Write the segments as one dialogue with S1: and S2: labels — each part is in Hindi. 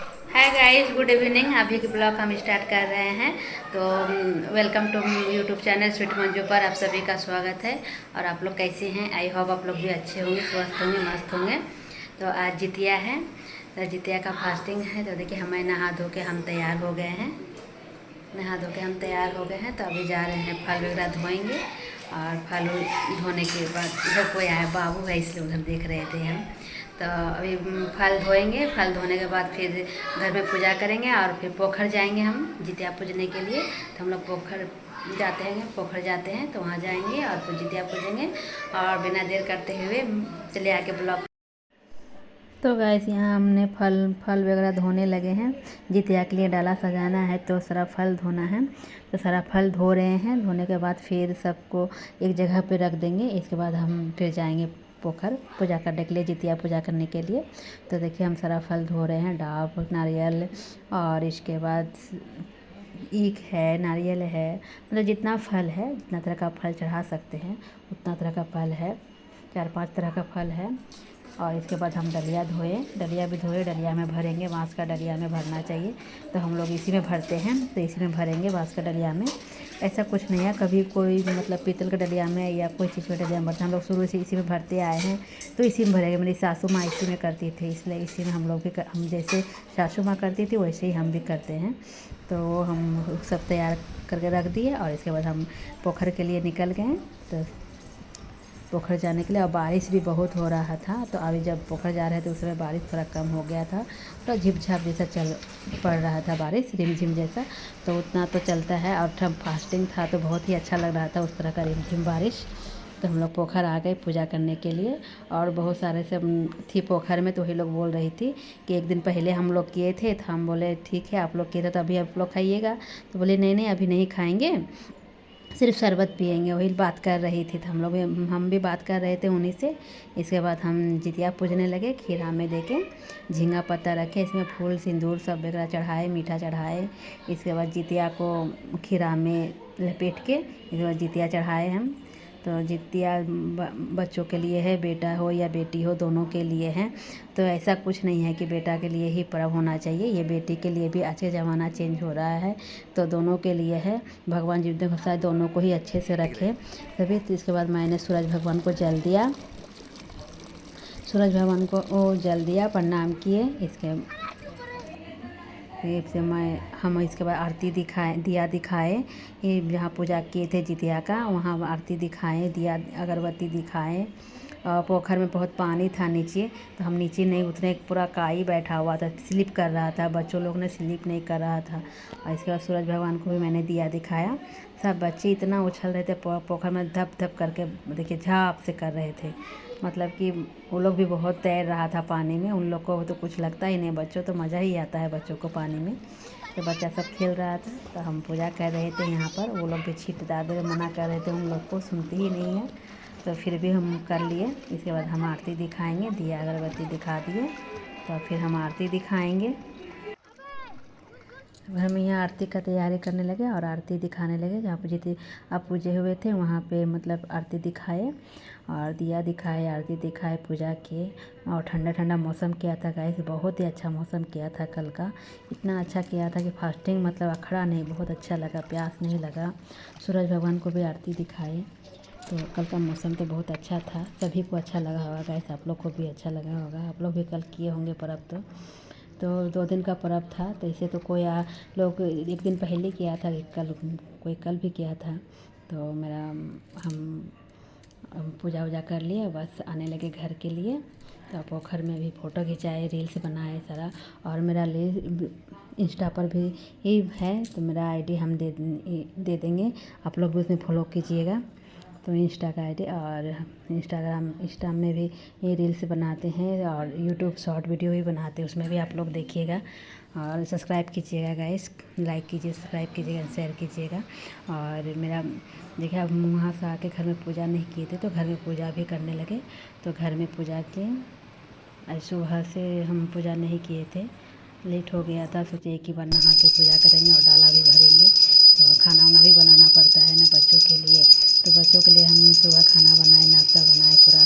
S1: Hi guys, good evening. अभी के ब्लॉग हम स्टार्ट कर रहे हैं। तो welcome to YouTube channel sweet Manju पर आप सभी का स्वागत है। और आप लोग कैसे हैं? आई होप आप लोग भी अच्छे होंगे, स्वस्थ होंगे, मस्त होंगे। तो आज जितिया है, तो जितिया का फास्टिंग है। तो देखिए हमें नहा धो के हम तैयार हो गए हैं। नहा धो के हम तैयार हो गए हैं, तो अभी जा रहे हैं फल वगैरह धोएंगे। और फल धोने के बाद इधर कोई आया, बाबू है इसलिए उधर देख रहे थे हम। तो अभी फल धोएंगे। फल धोने के बाद फिर घर में पूजा करेंगे और फिर पोखर जाएंगे हम जितिया पूजने के लिए। तो हम लोग पोखर जाते हैं, पोखर जाते हैं तो वहाँ जाएंगे और फिर जितिया पूजेंगे। और बिना देर करते हुए चले आके ब्लॉग। तो गैस यहाँ हमने फल फल वगैरह धोने लगे हैं। जितिया के लिए डाला सजाना है तो सारा फल धोना है। तो सारा फल धो रहे हैं। धोने के बाद फिर सबको एक जगह पे रख देंगे। इसके बाद हम फिर जाएंगे पोखर पूजा करने के लिए, जितिया पूजा करने के लिए। तो देखिए हम सारा फल धो रहे हैं, डाब, नारियल और इसके बाद ईख है, नारियल है, मतलब जितना फल है, जितना तरह का फल चढ़ा सकते हैं उतना तरह का फल है। 4-5 तरह का फल है। और इसके बाद हम डलिया धोए, डलिया भी धोए, डलिया में भरेंगे। बाँस का डलिया में भरना चाहिए, तो हम लोग इसी में भरते हैं। तो इसी में भरेंगे बाँस का डलिया में। ऐसा कुछ नहीं है कभी कोई मतलब पीतल के डलिया में या कोई चीज़ के डलिया में भरते हैं। हम लोग शुरू से इसी में भरते आए हैं, तो इसी में भरेंगे। मेरी सासू माँ इसी में करती थी, इसलिए इसी में हम लोग भी हम जैसे सासू माँ करती थी वैसे ही हम भी करते हैं। तो हम सब तैयार करके रख दिए और इसके बाद हम पोखर के लिए निकल गए। तो पोखर जाने के लिए, और बारिश भी बहुत हो रहा था। तो अभी जब पोखर जा रहे थे उस समय बारिश थोड़ा कम हो गया था, थोड़ा झिपझाप जैसा चल पड़ रहा था, बारिश रिमझिम जैसा। तो उतना तो चलता है। और ठम फास्टिंग था तो बहुत ही अच्छा लग रहा था उस तरह का रिमझिम बारिश। तो हम लोग पोखर आ गए पूजा करने के लिए। और बहुत सारे सब थी पोखर में, तो वही लोग बोल रही थी कि एक दिन पहले हम लोग किए थे। तो हम बोले ठीक है, आप लोग किए थे तो अभी आप लोग खाइएगा। तो बोले नहीं नहीं, अभी नहीं खाएंगे, सिर्फ शरबत पियेंगे। वही बात कर रही थी, तो हम भी बात कर रहे थे उन्हीं से। इसके बाद हम जितिया पूजने लगे। खीरा में देके झींगा पत्ता रखे, इसमें फूल सिंदूर सब वगैरह चढ़ाए, मीठा चढ़ाए। इसके बाद जितिया को खीरा में लपेट के इसके बाद जितिया चढ़ाए हम। तो जितिया बच्चों के लिए है, बेटा हो या बेटी हो दोनों के लिए है। तो ऐसा कुछ नहीं है कि बेटा के लिए ही पर्व होना चाहिए, ये बेटी के लिए भी। आज के ज़माना चेंज हो रहा है तो दोनों के लिए है। भगवान जी ने शायद दोनों को ही अच्छे से रखे तभी। तो इसके बाद मैंने सूरज भगवान को जल दिया, सूरज भगवान को वो जल दिया, प्रणाम किए। इसके फिर से हम इसके बाद आरती दिखाए, दिया दिखाए। ये जहाँ पूजा किए थे जितिया का वहाँ आरती दिखाए, दिया अगरबत्ती दिखाए। और पोखर में बहुत पानी था नीचे, तो हम नीचे नहीं उतरे, पूरा काई बैठा हुआ था, स्लिप कर रहा था। बच्चों लोग ने स्लिप नहीं कर रहा था। और इसके बाद सूरज भगवान को भी मैंने दिया दिखाया। सब बच्चे इतना उछल रहे थे पोखर में, धप धप करके देखिए झाप से कर रहे थे। मतलब कि वो लोग भी बहुत तैर रहा था पानी में। उन लोग को तो कुछ लगता ही नहीं, बच्चों तो मज़ा ही आता है बच्चों को पानी में। तो बच्चा सब खेल रहा था, तो हम पूजा कर रहे थे यहाँ पर। वो लोग भी छीट दादे मना कर रहे थे, उन लोग को सुनती ही नहीं है। तो फिर भी हम कर लिए। इसके बाद हम आरती दिखाएंगे, दिया अगरबत्ती दिखा दिए, तो फिर हम आरती दिखाएंगे। हम यहाँ आरती का तैयारी करने लगे और आरती दिखाने लगे। जहाँ पर जितने आप पूजे हुए थे वहाँ पे मतलब आरती दिखाए और दिया दिखाए, आरती दिखाए, पूजा किए। और ठंडा ठंडा मौसम किया था गाइस, बहुत ही अच्छा मौसम किया था कल का। इतना अच्छा किया था कि फास्टिंग मतलब अखड़ा नहीं, बहुत अच्छा लगा, प्यास नहीं लगा। सूरज भगवान को भी आरती दिखाए। तो कल का मौसम तो बहुत अच्छा था, सभी को अच्छा लगा होगा गाइस, आप लोग को भी अच्छा लगा होगा। आप लोग भी कल किए होंगे पर्व। तो 2 दिन का पर्व था। तो इसे तो कोई लोग एक दिन पहले किया था, कोई कल भी किया था। तो मेरा हम पूजा वूजा कर लिए, बस आने लगे घर के लिए। तो पोखर में भी फ़ोटो खिंचाए, रील्स बनाए सारा। और मेरा इंस्टा पर भी ही है, तो मेरा आईडी हम दे देंगे, आप लोग भी उसमें फॉलो कीजिएगा। तो इंस्टा का आईडी और इंस्टा में भी ये रील्स बनाते हैं और यूट्यूब शॉर्ट वीडियो भी बनाते हैं, उसमें भी आप लोग देखिएगा। और सब्सक्राइब कीजिएगा गाइस, लाइक कीजिए, सब्सक्राइब कीजिएगा, शेयर कीजिएगा। और मेरा देखिए अब वहाँ से आके घर में पूजा नहीं किए थे, तो घर में पूजा भी करने लगे। तो घर में पूजा किए। आज सुबह से हम पूजा नहीं किए थे, लेट हो गया था। सोचे एक ही बार नहा के पूजा करेंगे और डाला भी भरेंगे। तो खाना वाना भी बनाना पड़ता है ना बच्चों के लिए। तो बच्चों के लिए हम सुबह खाना बनाए, नाश्ता बनाए, पूरा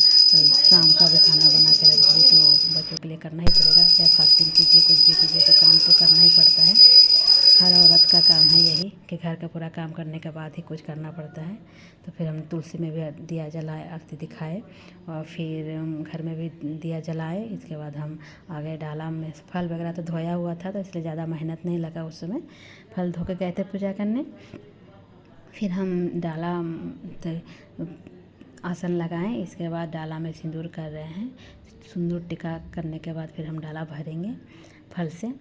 S1: शाम का भी खाना बना के रख दिए। तो बच्चों के लिए करना ही पड़ेगा, चाहे फास्टिंग कीजिए कुछ भी कीजिए, तो काम का काम है यही कि घर का पूरा काम करने के बाद ही कुछ करना पड़ता है। तो फिर हम तुलसी में भी दिया जलाए, आरती दिखाए और फिर घर में भी दिया जलाए। इसके बाद हम आ गए डाला में। फल वगैरह तो धोया हुआ था तो इसलिए ज़्यादा मेहनत नहीं लगा उस समय, फल धो के गए थे पूजा करने। फिर हम डाला आसन लगाएं। इसके बाद डाला में सिंदूर कर रहे हैं। सिंदूर टिका करने के बाद फिर हम डाला भरेंगे फल से।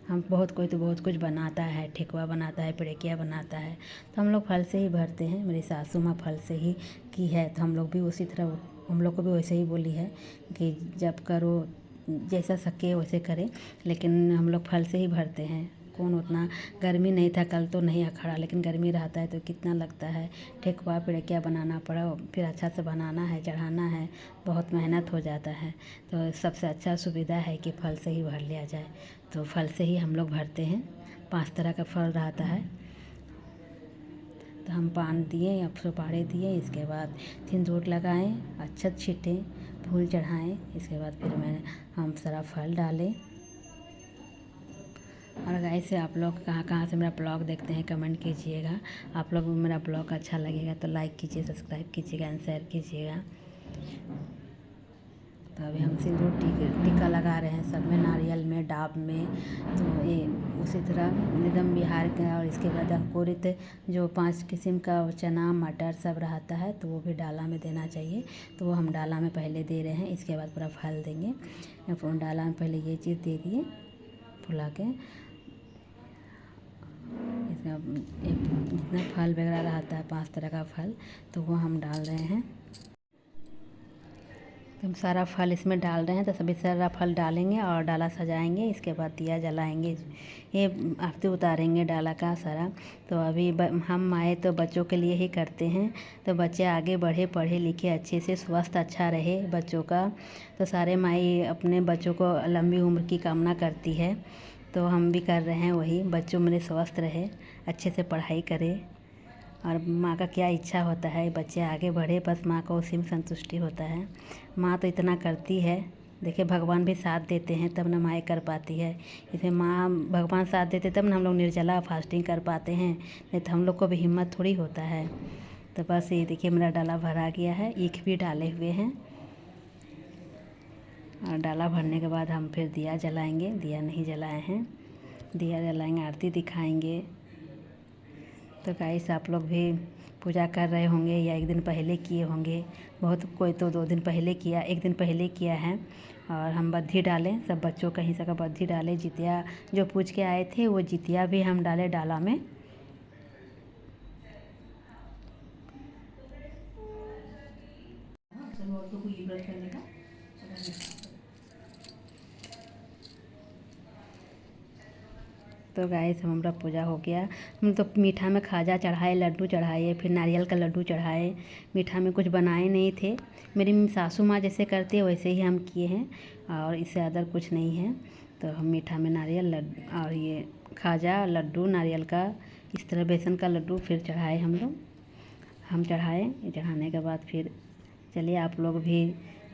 S1: हम बहुत कोई तो बहुत कुछ बनाता है, ठेकुआ बनाता है, पिड़किया बनाता है, तो हम लोग फल से ही भरते हैं। मेरी सासू माँ फल से ही की है तो हम लोग भी उसी तरह, हम लोग को भी वैसे ही बोली है कि जब करो जैसा सके वैसे करें, लेकिन हम लोग फल से ही भरते हैं। कौन उतना, गर्मी नहीं था कल तो नहीं अखाड़ा, लेकिन गर्मी रहता है तो कितना लगता है। ठेकुआ पिड़किया बनाना पड़ा, फिर अच्छा से बनाना है, चढ़ाना है, बहुत मेहनत हो जाता है। तो सबसे अच्छा सुविधा है कि फल से ही भर लिया जाए। तो फल से ही हम लोग भरते हैं। 5 तरह का फल रहता है। तो हम पान दिए या सुपारी दिए, इसके बाद सिंदूर लगाएं, अक्षत छीटें, फूल चढ़ाएं। इसके बाद फिर हम सारा फल डालें। और गाइस आप लोग कहाँ कहाँ से मेरा ब्लॉग देखते हैं कमेंट कीजिएगा। आप लोग मेरा ब्लॉग अच्छा लगेगा तो लाइक कीजिए, सब्सक्राइब कीजिएगा एंड शेयर कीजिएगा। तो अभी हम सिंदूर टीका लगा रहे हैं सब में, नारियल में, डाब में। तो ये उसी तरह निदम बिहार का। और इसके बाद अंकुरित जो 5 किस्म का चना मटर सब रहता है तो वो भी डाला में देना चाहिए। तो वो हम डाला में पहले दे रहे हैं, इसके बाद पूरा फल देंगे। डाला में पहले ये चीज़ दे दिए फुला के। इसका जितना फल वगैरह रहता है 5 तरह का फल तो वो हम डाल रहे हैं। हम सारा फल इसमें डाल रहे हैं तो सभी सारा फल डालेंगे और डाला सजाएंगे। इसके बाद दिया जलाएंगे, ये आरती उतारेंगे डाला का सारा। तो अभी हम आए तो बच्चों के लिए ही करते हैं। तो बच्चे आगे बढ़े, पढ़े लिखे अच्छे से, स्वस्थ अच्छा रहे बच्चों का। तो सारे माई अपने बच्चों को लंबी उम्र की कामना करती है। तो हम भी कर रहे हैं वही, बच्चों मेरे स्वस्थ रहे, अच्छे से पढ़ाई करे। और माँ का क्या इच्छा होता है बच्चे आगे बढ़े, बस माँ को उसी में संतुष्टि होता है। माँ तो इतना करती है, देखिए भगवान भी साथ देते हैं तब ना माँ कर पाती है। इसे माँ भगवान साथ देते तब ना हम लोग निर्जला फास्टिंग कर पाते हैं, नहीं तो हम लोग को भी हिम्मत थोड़ी होता है। तो बस ये देखिए मेरा डाला भरा गया है, ईख भी डाले हुए हैं। और डाला भरने के बाद हम फिर दिया जलाएंगे, दिया नहीं जलाए हैं, दिया जलाएंगे, आरती दिखाएंगे। तो गाइस आप लोग भी पूजा कर रहे होंगे या एक दिन पहले किए होंगे, बहुत कोई तो 2 दिन पहले किया, 1 दिन पहले किया है। और हम बद्धी डालें, सब बच्चों कहीं से का बद्धी डाले। जितिया जो पूछ के आए थे वो जितिया भी हम डाले डाला में। तो गाइस हमारा पूजा हो गया। हम तो मीठा में खाजा चढ़ाए, लड्डू चढ़ाए, फिर नारियल का लड्डू चढ़ाए। मीठा में कुछ बनाए नहीं थे, मेरी सासू माँ जैसे करती है वैसे ही हम किए हैं, और इससे अदर कुछ नहीं है। तो हम मीठा में नारियल लड्डू और ये खाजा लड्डू नारियल का, इस तरह बेसन का लड्डू फिर चढ़ाए हम लोग। हम चढ़ाए, चढ़ाने के बाद फिर चलिए आप लोग भी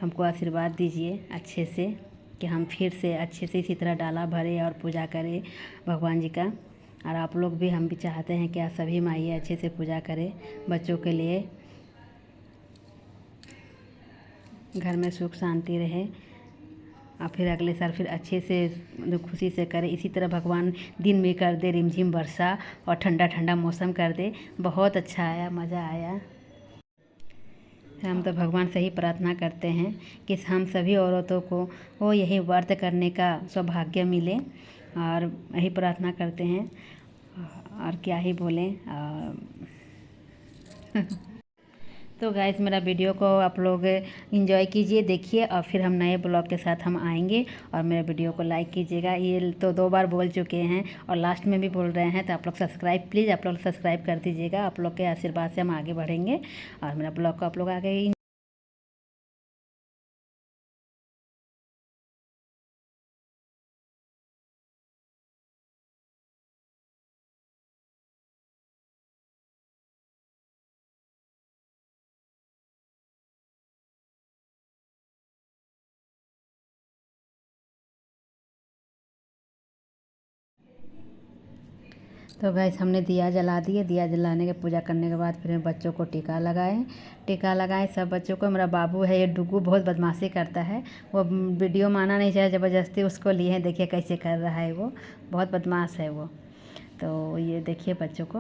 S1: हमको आशीर्वाद दीजिए अच्छे से, कि हम फिर से अच्छे से इसी तरह डाला भरे और पूजा करें भगवान जी का। और आप लोग भी, हम भी चाहते हैं कि आप सभी माइए अच्छे से पूजा करें बच्चों के लिए, घर में सुख शांति रहे। और फिर अगले साल फिर अच्छे से खुशी से करें। इसी तरह भगवान दिन में कर दे रिमझिम वर्षा और ठंडा ठंडा मौसम कर दे। बहुत अच्छा आया, मज़ा आया। हम तो भगवान से ही प्रार्थना करते हैं कि हम सभी औरतों को वो यही व्रत करने का सौभाग्य मिले, और यही प्रार्थना करते हैं। और क्या ही बोलें। तो गाइस मेरा वीडियो को आप लोग एंजॉय कीजिए, देखिए, और फिर हम नए ब्लॉग के साथ हम आएंगे। और मेरे वीडियो को लाइक कीजिएगा, ये तो 2 बार बोल चुके हैं और लास्ट में भी बोल रहे हैं। तो आप लोग सब्सक्राइब, प्लीज़ आप लोग सब्सक्राइब कर दीजिएगा। आप लोग के आशीर्वाद से हम आगे बढ़ेंगे और मेरा ब्लॉग को आप लोग आगे तो गाइस हमने दिया जला दिए। दिया जलाने के पूजा करने के बाद फिर बच्चों को टीका लगाएं सब बच्चों को। मेरा बाबू है ये डुगू, बहुत बदमाशी करता है। वो वीडियो में आना नहीं चाहे, ज़बरदस्ती उसको लिए हैं। देखिए कैसे कर रहा है, वो बहुत बदमाश है वो। तो ये देखिए बच्चों को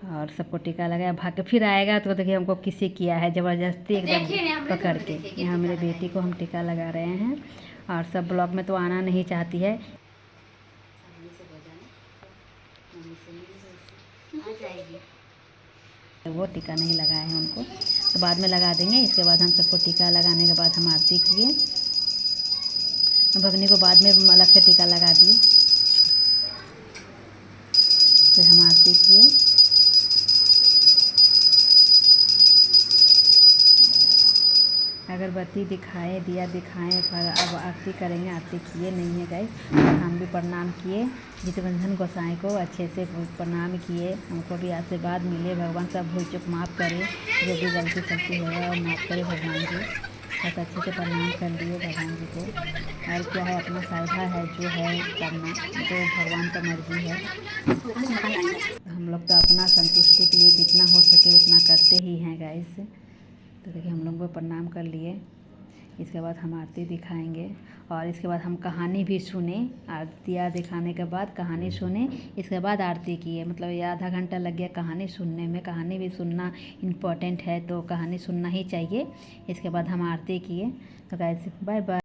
S1: और सबको टीका लगाया। भाग के फिर आएगा तो देखिए हमको किसी किया है ज़बरदस्ती एकदम पकड़ के। यहाँ मेरे बेटी को हम टीका लगा रहे हैं। और सब ब्लॉग में तो आना नहीं चाहती है। वो टीका नहीं लगाए हैं उनको, तो बाद में लगा देंगे। इसके बाद हम सबको टीका लगाने के बाद हम आरती किए। भगनी को बाद में अलग से टीका लगा दिए। फिर हम आरती किए। अगरबत्ती दिखाए, दिया दिखाएं, पर अब आरती करेंगे। आरती किए नहीं है गाइस, और हम भी प्रणाम किए। जितबंधन गोसाई को अच्छे से प्रणाम किए। हमको भी आशीर्वाद मिले। भगवान सब भूल चूक माफ़ करे, जो भी गलती सलती होगा और माफ़ करे भगवान जी। बहुत अच्छे से प्रणाम कर लिए भगवान जी को। और क्या है, अपना श्रद्धा है जो है करना, तो भगवान का मर्जी है। हम लोग तो अपना संतुष्टि के लिए जितना हो सके उतना करते ही हैं गाइस। तो देखिए हम लोग को प्रणाम कर लिए। इसके बाद हम आरती दिखाएंगे और इसके बाद हम कहानी भी सुने। दिया दिखाने के बाद कहानी सुने, इसके बाद आरती किए। मतलब ये आधा घंटा लग गया कहानी सुनने में। कहानी भी सुनना इम्पोर्टेंट है, तो कहानी सुनना ही चाहिए। इसके बाद हम आरती किए। तो गाइस बाय बाय।